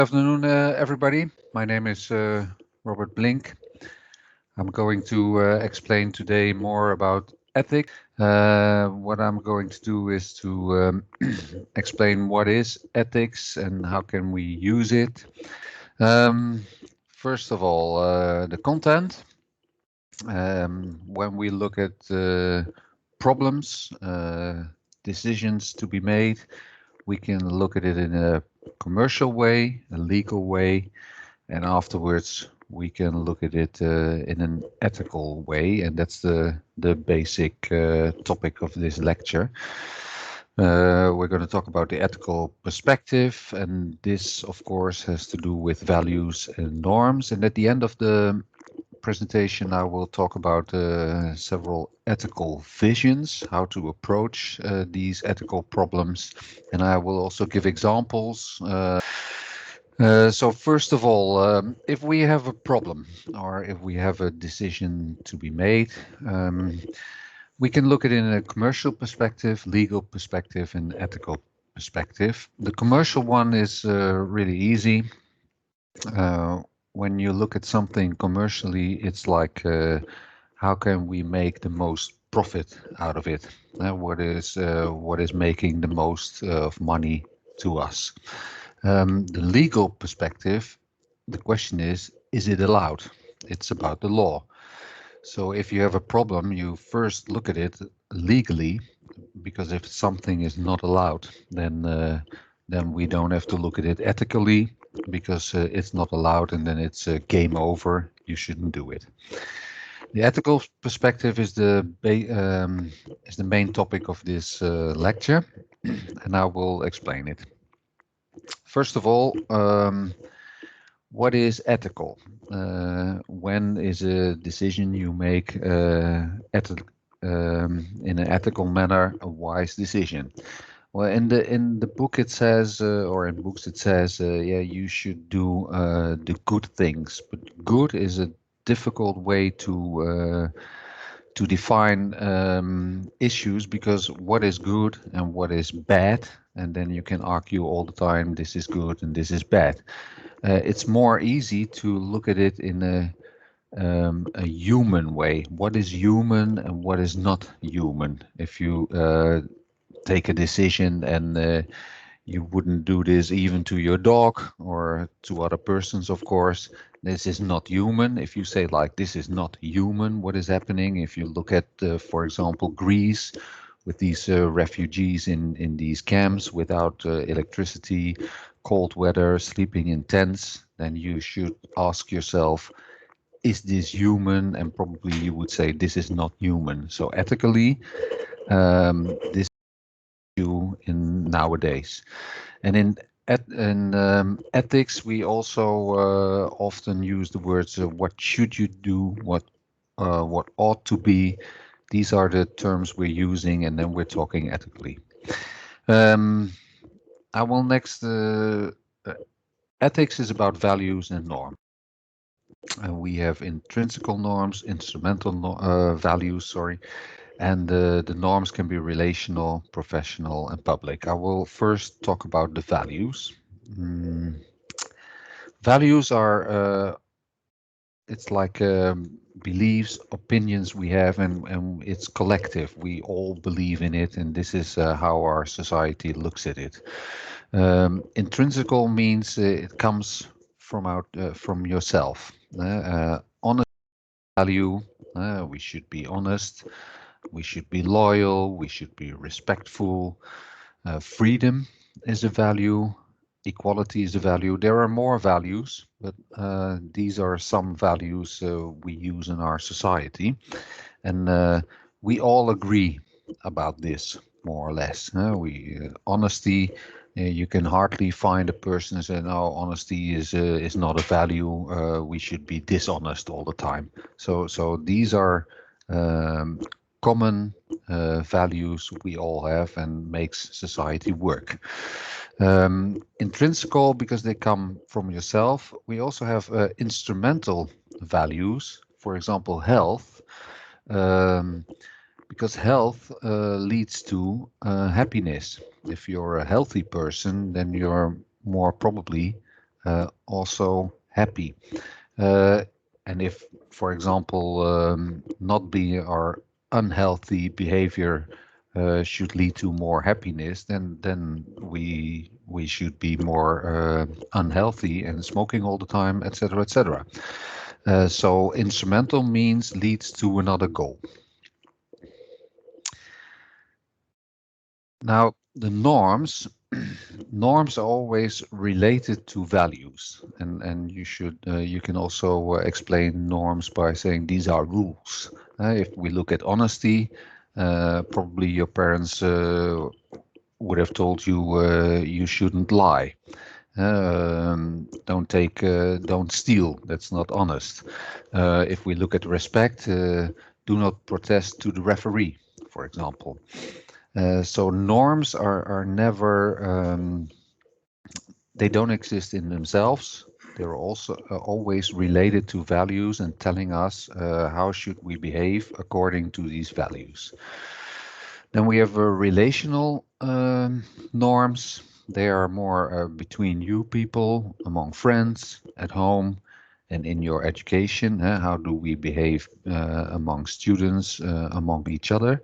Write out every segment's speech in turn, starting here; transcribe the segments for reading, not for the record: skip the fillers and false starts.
Good afternoon, everybody. My name is Robert Blink. I'm going to explain today more about ethics. What I'm going to do is to explain what is ethics and how can we use it. Um, First of all, the content. When we look at problems, decisions to be made, we can look at it in a commercial way, a legal way, and afterwards we can look at it in an ethical way, and that's the basic topic of this lecture. We're going to talk about the ethical perspective, and this, of course, has to do with values and norms. And at the end of the presentation, I will talk about several ethical visions, how to approach these ethical problems, and I will also give examples. So first of all, if we have a problem or if we have a decision to be made, we can look at it in a commercial perspective, legal perspective, and ethical perspective. The commercial one is really easy. Uh, when you look at something commercially, it's like how can we make the most profit out of it? What is making the most of money to us? The legal perspective, the question is it allowed? It's about the law. So if you have a problem, you first look at it legally, because if something is not allowed, then we don't have to look at it ethically, because it's not allowed, and then it's game over. You shouldn't do it. The ethical perspective is the main topic of this lecture, and I will explain it. First of all, what is ethical? When is a decision you make in an ethical manner a wise decision? Well, in the book it says, or in books it says, yeah, you should do the good things. But good is a difficult way to define issues, because what is good and what is bad, and then you can argue all the time this is good and this is bad. It's more easy to look at it in a human way. What is human and what is not human? If you take a decision and you wouldn't do this even to your dog or to other persons, of course, this is not human. If you say like this is not human, what is happening? If you look at, for example, Greece, with these refugees in these camps without electricity, cold weather, sleeping in tents, then you should ask yourself, is this human? And probably you would say this is not human. So ethically, this is you in nowadays. And in ethics, we also often use the words what should you do, what ought to be. These are the terms we're using, and then we're talking ethically. Um, I will next. Ethics is about values and norms. We have intrinsical norms, instrumental values, sorry, and the norms can be relational, professional, and public. I will first talk about the values. Values are it's like beliefs, opinions we have, and it's collective. We all believe in it, and this is how our society looks at it. Intrinsical means it comes from yourself. Honest value. We should be honest. We should be loyal. We should be respectful. Freedom is a value. Equality is a value. There are more values, but these are some values we use in our society, and we all agree about this, more or less. Honesty. You can hardly find a person who says, "No, honesty is not a value. We should be dishonest all the time." So these are common values we all have and makes society work. Intrinsical, because they come from yourself. We also have instrumental values, for example, health, because health leads to happiness. If you're a healthy person, then you're more probably also happy. Uh, and if, for example, not be or unhealthy behavior should lead to more happiness, then we should be more unhealthy and smoking all the time, etc., etc. So instrumental means leads to another goal. Now, the norms, norms are always related to values, and you can also explain norms by saying these are rules. If we look at honesty, probably your parents would have told you you shouldn't lie. Don't steal. That's not honest. If we look at respect, do not protest to the referee, for example. So norms are never, they don't exist in themselves. They're also always related to values and telling us how should we behave according to these values. Then we have relational norms. They are more between you people, among friends, at home, and in your education. How do we behave among students, among each other?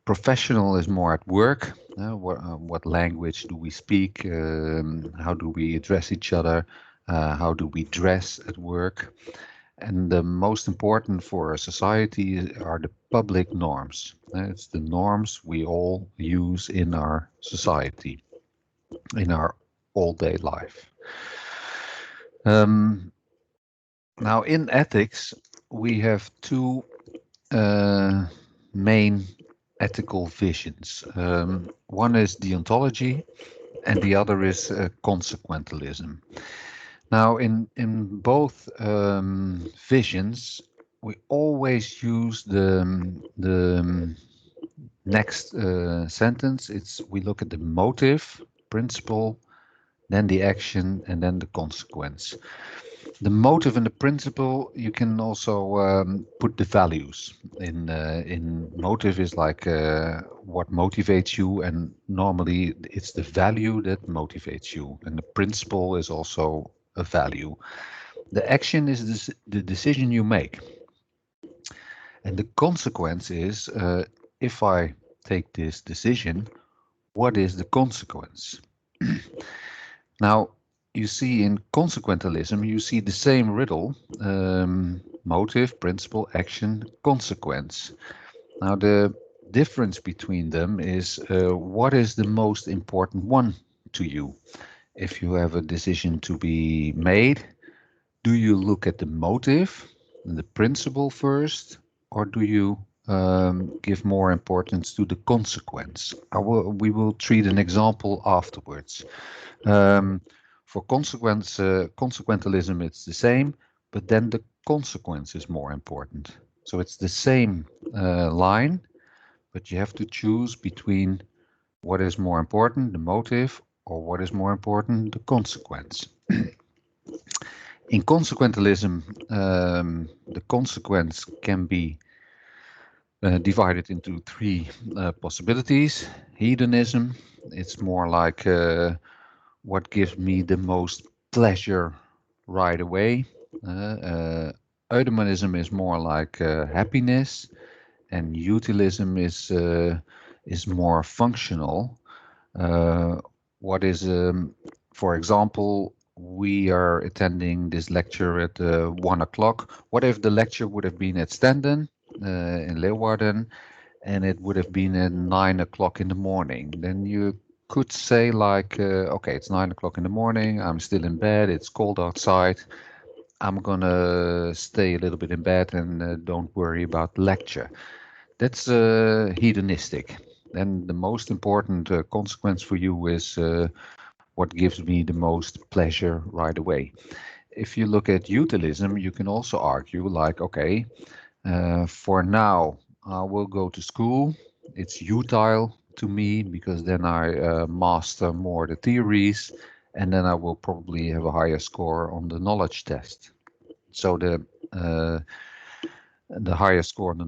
Professional is more at work. What language do we speak? How do we address each other? How do we dress at work? And the most important for a society are the public norms. It's the norms we all use in our society, in our all-day life. Now, in ethics, we have two main ethical visions. One is deontology, and the other is consequentialism. Now, in both visions, we always use the next sentence. It's we look at the motive, principle, then the action, and then the consequence. The motive and the principle, you can also put the values in. In motive is like what motivates you, and normally it's the value that motivates you, and the principle is also a value. The action is the decision you make, and the consequence is if I take this decision, what is the consequence? Now, you see in consequentialism, you see the same riddle, motive, principle, action, consequence. Now, the difference between them is what is the most important one to you? If you have a decision to be made, do you look at the motive and the principle first, or do you give more importance to the consequence? We will treat an example afterwards. For consequentialism, it's the same, but then the consequence is more important. So it's the same line, but you have to choose between what is more important, the motive, or what is more important, the consequence. In consequentialism, the consequence can be divided into three possibilities. Hedonism, it's more like what gives me the most pleasure right away. Eudaimonism is more like happiness, and utilism is more functional. What is, for example, we are attending this lecture at 1 o'clock. What if the lecture would have been at Standen in Leeuwarden, and it would have been at 9 o'clock in the morning? Then you could say like, okay, it's 9 o'clock in the morning, I'm still in bed, it's cold outside, I'm gonna stay a little bit in bed and don't worry about the lecture. That's hedonistic. And the most important consequence for you is what gives me the most pleasure right away. If you look at utilism, you can also argue like, okay, for now, I will go to school. It's utile to me because then I master more the theories, and then I will probably have a higher score on the knowledge test. So The higher score on the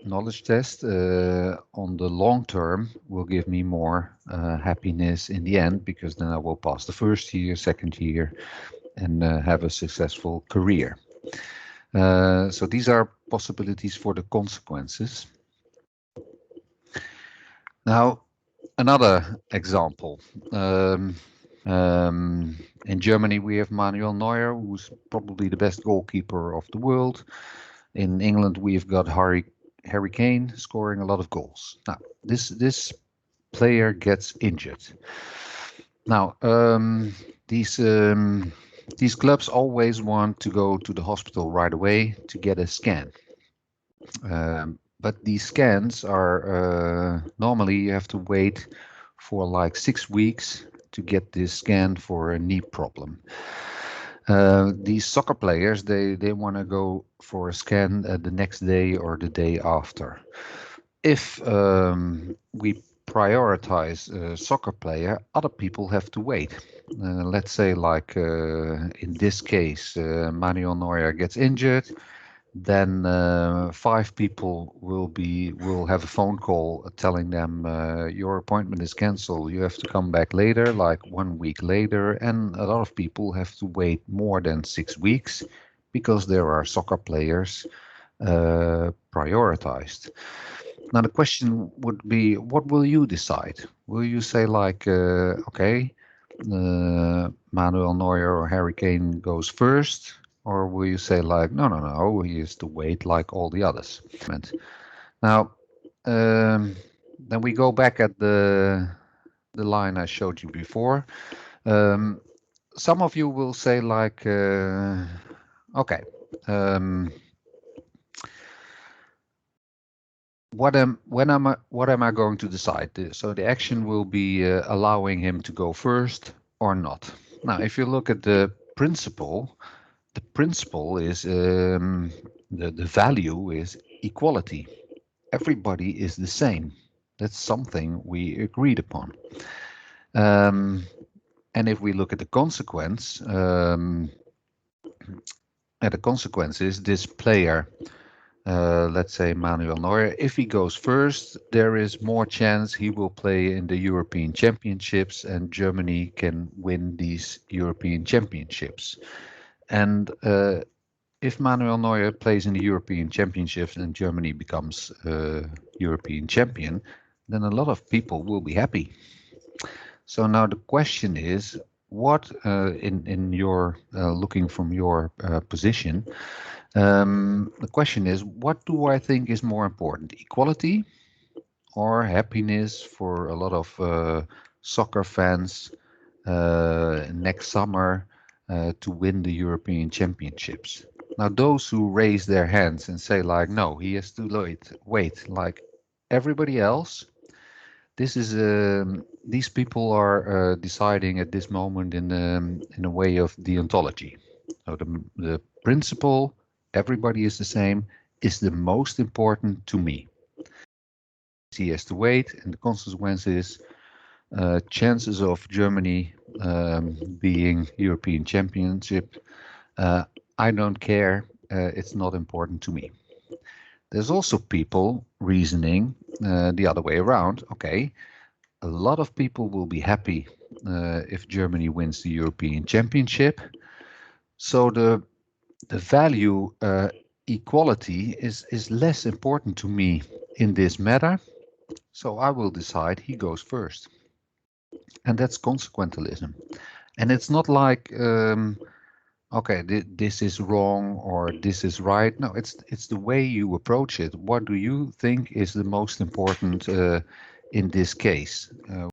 knowledge test on the long term will give me more happiness in the end, because then I will pass the first year, second year, and have a successful career. So these are possibilities for the consequences. Now, another example. In Germany, we have Manuel Neuer, who's probably the best goalkeeper of the world. In England, we've got Harry Kane scoring a lot of goals. Now, this player gets injured. Now, these clubs always want to go to the hospital right away to get a scan. But these scans are normally you have to wait for like 6 weeks to get this scan for a knee problem. These soccer players, they want to go for a scan the next day or the day after. If we prioritize a soccer player, other people have to wait. Let's say like in this case, Manuel Neuer gets injured, then 5 people will have a phone call telling them your appointment is cancelled. You have to come back later, like 1 week later, and a lot of people have to wait more than 6 weeks because there are soccer players prioritized. Now the question would be, what will you decide? Will you say like, okay, Manuel Neuer or Harry Kane goes first? Or will you say like, no, he has to wait like all the others? Now, then we go back at the line I showed you before. Some of you will say like, okay, what am I going to decide? So the action will be allowing him to go first or not. Now, if you look at the principle is the value is equality. Everybody is the same. That's something we agreed upon. And if we look at the consequence, the consequence is this player, let's say Manuel Neuer, if he goes first, there is more chance he will play in the European Championships and Germany can win these European Championships. And if Manuel Neuer plays in the European Championships and Germany becomes European champion, then a lot of people will be happy. So now the question is, what in your looking from your position, the question is, what do I think is more important, equality or happiness for a lot of soccer fans next summer to win the European Championships? Now, those who raise their hands and say like, no, he has to wait like everybody else. This is these people are deciding at this moment in a way of deontology. So the principle, everybody is the same, is the most important to me. He has to wait, and the consequence is chances of Germany being European Championship. I don't care. It's not important to me. There's also people reasoning the other way around. Okay, a lot of people will be happy if Germany wins the European Championship. So the value equality is less important to me in this matter. So I will decide he goes first. And that's consequentialism. And it's not like okay, this is wrong or this is right. No, it's the way you approach it. What do you think is the most important in this case?